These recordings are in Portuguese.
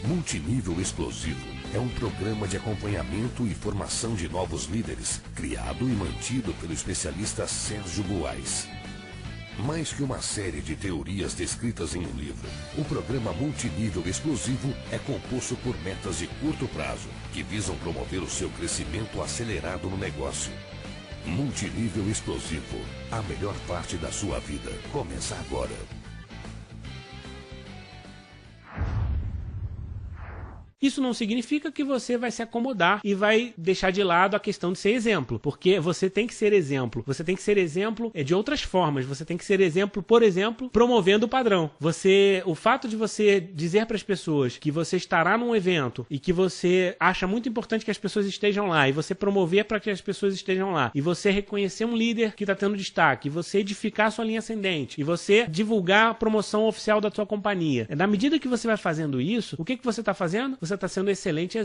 Multinível Explosivo é um programa de acompanhamento e formação de novos líderes, criado e mantido pelo especialista Sérgio Buarque. Mais que uma série de teorias descritas em um livro, o programa Multinível Explosivo é composto por metas de curto prazo, que visam promover o seu crescimento acelerado no negócio. Multinível Explosivo, a melhor parte da sua vida, começa agora. Isso não significa que você vai se acomodar e vai deixar de lado a questão de ser exemplo, porque você tem que ser exemplo. Você tem que ser exemplo de outras formas. Você tem que ser exemplo, por exemplo, promovendo o padrão. O fato de você dizer para as pessoas que você estará num evento e que você acha muito importante que as pessoas estejam lá, e você promover para que as pessoas estejam lá, e você reconhecer um líder que está tendo destaque, e você edificar a sua linha ascendente, e você divulgar a promoção oficial da sua companhia. Na medida que você vai fazendo isso, o que você está fazendo? Você está sendo um excelente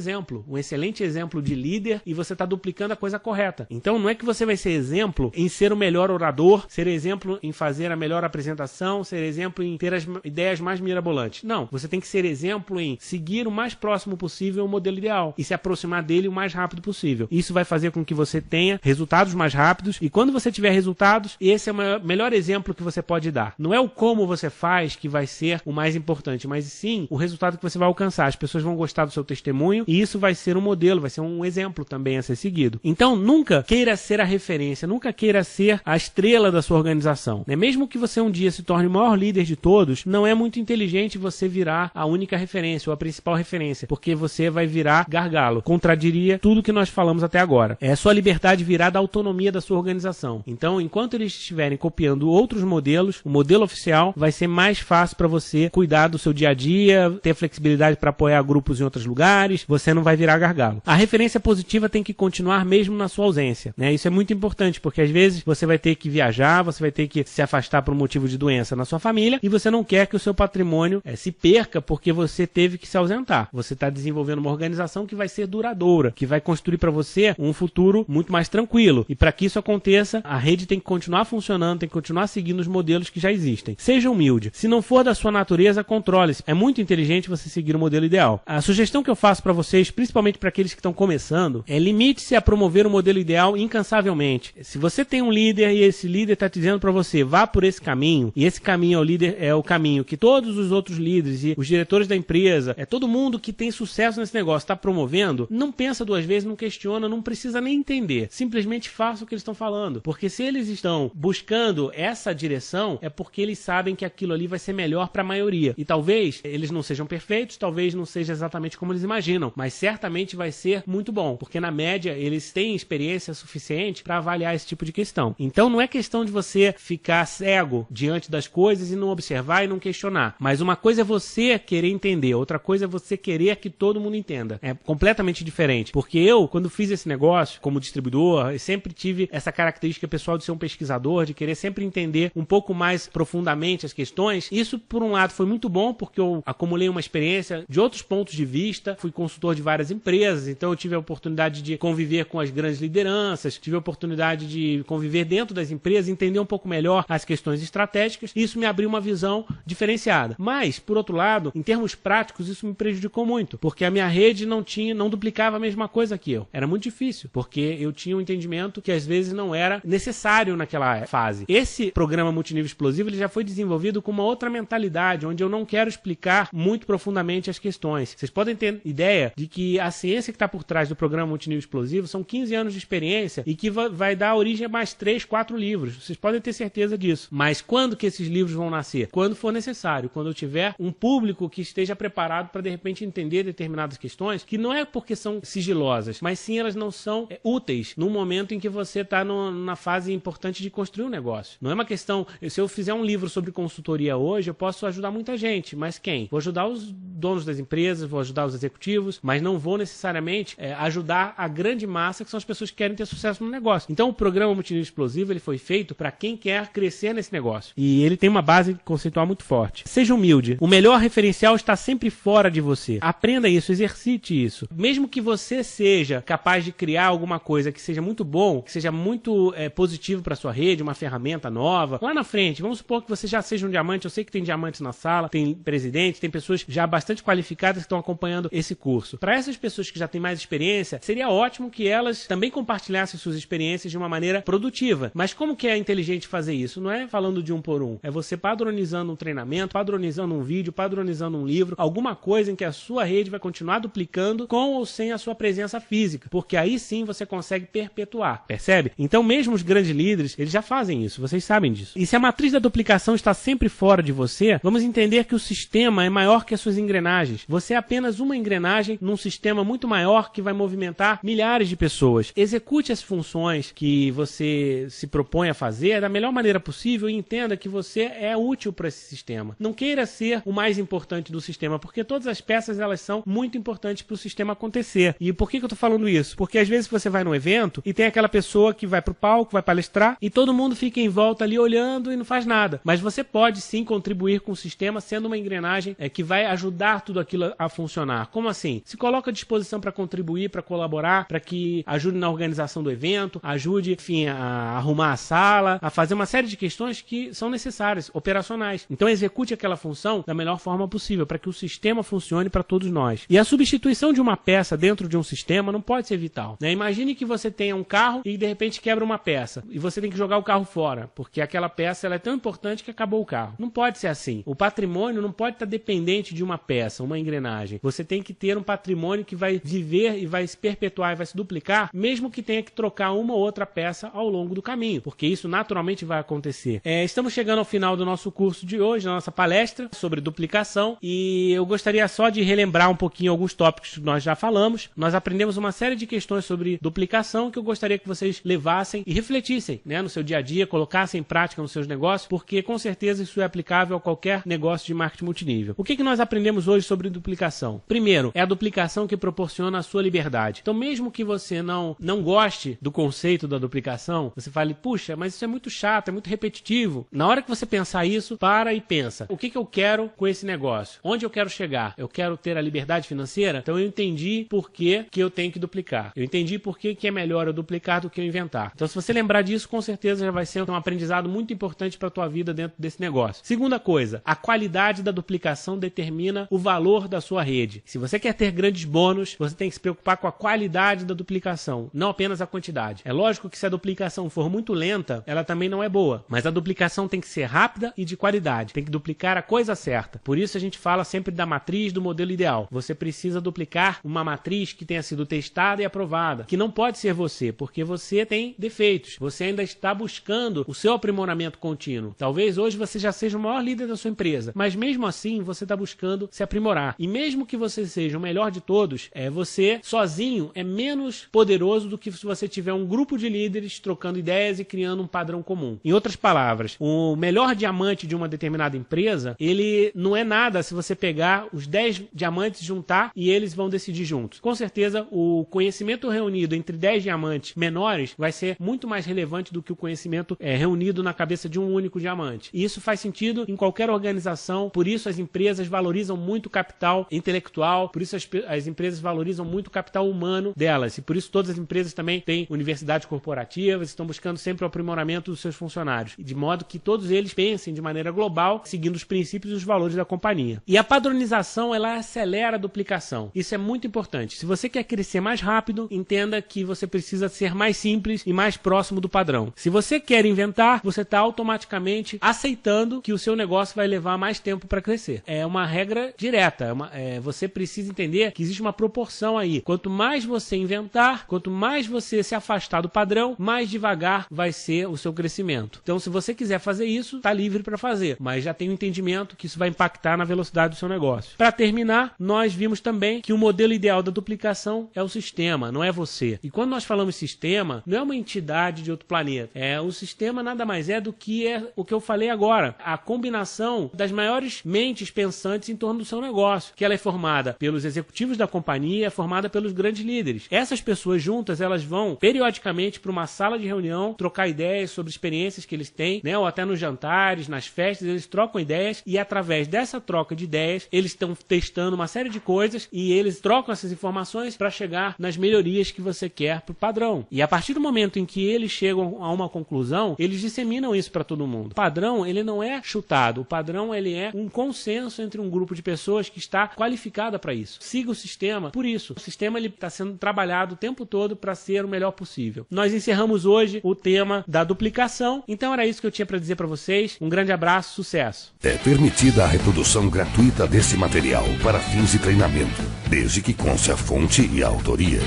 exemplo de líder, e você está duplicando a coisa correta. Então não é que você vai ser exemplo em ser o melhor orador, ser exemplo em fazer a melhor apresentação, ser exemplo em ter as ideias mais mirabolantes. Não, você tem que ser exemplo em seguir o mais próximo possível o modelo ideal e se aproximar dele o mais rápido possível. Isso vai fazer com que você tenha resultados mais rápidos, e quando você tiver resultados, esse é o melhor exemplo que você pode dar. Não é o como você faz que vai ser o mais importante, mas sim o resultado que você vai alcançar. As pessoas vão gostar do seu testemunho, e isso vai ser um modelo, vai ser um exemplo também a ser seguido. Então nunca queira ser a referência, nunca queira ser a estrela da sua organização, né? Mesmo que você um dia se torne o maior líder de todos, não é muito inteligente você virar a única referência ou a principal referência, porque você vai virar gargalo, contradiria tudo que nós falamos até agora. É sua liberdade virar da autonomia da sua organização. Então, enquanto eles estiverem copiando outros modelos, o modelo oficial vai ser mais fácil para você cuidar do seu dia a dia, ter flexibilidade para apoiar grupos em outros lugares, você não vai virar gargalo. A referência positiva tem que continuar mesmo na sua ausência, né? Isso é muito importante, porque às vezes você vai ter que viajar, você vai ter que se afastar por um motivo de doença na sua família, e você não quer que o seu patrimônio se perca porque você teve que se ausentar. Você está desenvolvendo uma organização que vai ser duradoura, que vai construir para você um futuro muito mais tranquilo. E para que isso aconteça, a rede tem que continuar funcionando, tem que continuar seguindo os modelos que já existem. Seja humilde. Se não for da sua natureza, controle-se. É muito inteligente você seguir o modelo ideal. A sugestão que eu faço para vocês, principalmente para aqueles que estão começando, limite-se a promover o modelo ideal incansavelmente. Se você tem um líder e esse líder está te dizendo para você, vá por esse caminho, e esse caminho é o caminho que todos os outros líderes e os diretores da empresa, todo mundo que tem sucesso nesse negócio está promovendo, não pensa duas vezes, não questiona, não precisa nem entender. Simplesmente faça o que eles estão falando. Porque se eles estão buscando essa direção, é porque eles sabem que aquilo ali vai ser melhor para a maioria. E talvez eles não sejam perfeitos, talvez não seja exatamente como eles imaginam, mas certamente vai ser muito bom, porque na média eles têm experiência suficiente para avaliar esse tipo de questão. Então não é questão de você ficar cego diante das coisas e não observar e não questionar, mas uma coisa é você querer entender, outra coisa é você querer que todo mundo entenda. É completamente diferente, porque eu, quando fiz esse negócio como distribuidor, eu sempre tive essa característica pessoal de ser um pesquisador, de querer sempre entender um pouco mais profundamente as questões. Isso, por um lado, foi muito bom, porque eu acumulei uma experiência de outros pontos de vista, fui consultor de várias empresas, então eu tive a oportunidade de conviver com as grandes lideranças, tive a oportunidade de conviver dentro das empresas, entender um pouco melhor as questões estratégicas, e isso me abriu uma visão diferenciada. Mas, por outro lado, em termos práticos, isso me prejudicou muito, porque a minha rede não duplicava a mesma coisa que eu. Era muito difícil, porque eu tinha um entendimento que às vezes não era necessário naquela fase. Esse programa Multinível Explosivo, ele já foi desenvolvido com uma outra mentalidade, onde eu não quero explicar muito profundamente as questões. Vocês podem ter ideia de que a ciência que está por trás do programa Multinível Explosivo são 15 anos de experiência e que vai dar origem a mais 3, 4 livros. Vocês podem ter certeza disso. Mas quando que esses livros vão nascer? Quando for necessário, quando eu tiver um público que esteja preparado para de repente entender determinadas questões, que não é porque são sigilosas, mas sim elas não são úteis no momento em que você está na fase importante de construir um negócio. Não é uma questão, se eu fizer um livro sobre consultoria hoje, eu posso ajudar muita gente, mas quem? Vou ajudar os donos das empresas, vou ajudar os executivos, mas não vou necessariamente ajudar a grande massa, que são as pessoas que querem ter sucesso no negócio. Então o programa Multinível Explosivo, ele foi feito para quem quer crescer nesse negócio. E ele tem uma base conceitual muito forte. Seja humilde. O melhor referencial está sempre fora de você. Aprenda isso, exercite isso. Mesmo que você seja capaz de criar alguma coisa que seja muito bom, que seja muito positivo para sua rede, uma ferramenta nova, lá na frente, vamos supor que você já seja um diamante, eu sei que tem diamantes na sala, tem presidente, tem pessoas já bastante bastante qualificadas que estão acompanhando esse curso. Para essas pessoas que já têm mais experiência, seria ótimo que elas também compartilhassem suas experiências de uma maneira produtiva. Mas como que é inteligente fazer isso? Não é falando de um por um. É você padronizando um treinamento, padronizando um vídeo, padronizando um livro, alguma coisa em que a sua rede vai continuar duplicando com ou sem a sua presença física. Porque aí sim você consegue perpetuar. Percebe? Então mesmo os grandes líderes, eles já fazem isso. Vocês sabem disso. E se a matriz da duplicação está sempre fora de você, vamos entender que o sistema é maior que as suas engrenagens. Você é apenas uma engrenagem num sistema muito maior que vai movimentar milhares de pessoas. Execute as funções que você se propõe a fazer da melhor maneira possível e entenda que você é útil para esse sistema. Não queira ser o mais importante do sistema, porque todas as peças elas são muito importantes para o sistema acontecer. E por que eu estou falando isso? Porque às vezes você vai num evento e tem aquela pessoa que vai para o palco, vai palestrar e todo mundo fica em volta ali olhando e não faz nada. Mas você pode sim contribuir com o sistema sendo uma engrenagem que vai ajudar tudo aquilo a funcionar. Como assim? Se coloca à disposição para contribuir, para colaborar, para que ajude na organização do evento, ajude, enfim, a arrumar a sala, a fazer uma série de questões que são necessárias, operacionais. Então execute aquela função da melhor forma possível, para que o sistema funcione para todos nós. E a substituição de uma peça dentro de um sistema não pode ser vital, né? Imagine que você tenha um carro e de repente quebra uma peça, e você tem que jogar o carro fora, porque aquela peça ela é tão importante que acabou o carro. Não pode ser assim. O patrimônio não pode estar dependente de uma peça, uma engrenagem. Você tem que ter um patrimônio que vai viver e vai se perpetuar e vai se duplicar, mesmo que tenha que trocar uma ou outra peça ao longo do caminho, porque isso naturalmente vai acontecer. Estamos chegando ao final do nosso curso de hoje, da nossa palestra sobre duplicação, e eu gostaria só de relembrar um pouquinho alguns tópicos que nós já falamos. Nós aprendemos uma série de questões sobre duplicação que eu gostaria que vocês levassem e refletissem, né, no seu dia a dia, colocassem em prática nos seus negócios, porque com certeza isso é aplicável a qualquer negócio de marketing multinível. O que nós aprendemos hoje sobre duplicação? Primeiro, é a duplicação que proporciona a sua liberdade. Então, mesmo que você não goste do conceito da duplicação, você fale, puxa, mas isso é muito chato, é muito repetitivo. Na hora que você pensar isso, para e pensa, o que eu quero com esse negócio? Onde eu quero chegar? Eu quero ter a liberdade financeira? Então eu entendi por que eu tenho que duplicar. Eu entendi por que é melhor eu duplicar do que eu inventar. Então se você lembrar disso, com certeza já vai ser um aprendizado muito importante para a tua vida dentro desse negócio. Segunda coisa, a qualidade da duplicação determina o valor da sua rede. Se você quer ter grandes bônus, você tem que se preocupar com a qualidade da duplicação, não apenas a quantidade. É lógico que se a duplicação for muito lenta, ela também não é boa, mas a duplicação tem que ser rápida e de qualidade. Tem que duplicar a coisa certa. Por isso a gente fala sempre da matriz do modelo ideal. Você precisa duplicar uma matriz que tenha sido testada e aprovada, que não pode ser você, porque você tem defeitos. Você ainda está buscando o seu aprimoramento contínuo. Talvez hoje você já seja o maior líder da sua empresa, mas mesmo assim você está buscando se aprimorar. E mesmo que você seja o melhor de todos, você sozinho é menos poderoso do que se você tiver um grupo de líderes trocando ideias e criando um padrão comum. Em outras palavras, o melhor diamante de uma determinada empresa, ele não é nada se você pegar os 10 diamantes, juntar e eles vão decidir juntos. Com certeza, o conhecimento reunido entre 10 diamantes menores vai ser muito mais relevante do que o conhecimento reunido na cabeça de um único diamante. E isso faz sentido em qualquer organização, por isso as empresas valorizam muito o capital intelectual, por isso as empresas valorizam muito o capital humano delas, e por isso todas as empresas também têm universidades corporativas, estão buscando sempre o aprimoramento dos seus funcionários, de modo que todos eles pensem de maneira global, seguindo os princípios e os valores da companhia. E a padronização, ela acelera a duplicação. Isso é muito importante. Se você quer crescer mais rápido, entenda que você precisa ser mais simples e mais próximo do padrão. Se você quer inventar, você está automaticamente aceitando que o seu negócio vai levar mais tempo para crescer. É uma regra direta. Você precisa entender que existe uma proporção aí. Quanto mais você inventar, quanto mais você se afastar do padrão, mais devagar vai ser o seu crescimento. Então, se você quiser fazer isso, está livre para fazer, mas já tem um entendimento que isso vai impactar na velocidade do seu negócio. Para terminar, nós vimos também que o modelo ideal da duplicação é o sistema, não é você. E quando nós falamos sistema, não é uma entidade de outro planeta. O sistema nada mais é do que o que eu falei agora, a combinação das maiores mentes pensantes em torno do seu negócio, que ela é formada pelos executivos da companhia, é formada pelos grandes líderes. Essas pessoas juntas, elas vão periodicamente para uma sala de reunião, trocar ideias sobre experiências que eles têm, né? Ou até nos jantares, nas festas, eles trocam ideias e através dessa troca de ideias, eles estão testando uma série de coisas e eles trocam essas informações para chegar nas melhorias que você quer para o padrão. E a partir do momento em que eles chegam a uma conclusão, eles disseminam isso para todo mundo. O padrão, ele não é chutado. O padrão, ele é um consenso entre um grupo de pessoas pessoas que está qualificada para isso. Siga o sistema por isso. O sistema está sendo trabalhado o tempo todo para ser o melhor possível. Nós encerramos hoje o tema da duplicação. Então era isso que eu tinha para dizer para vocês. Um grande abraço, sucesso. É permitida a reprodução gratuita desse material para fins de treinamento, desde que conste a fonte e a autoria.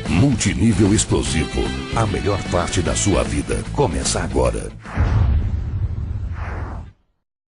Multinível Explosivo. A melhor parte da sua vida começa agora.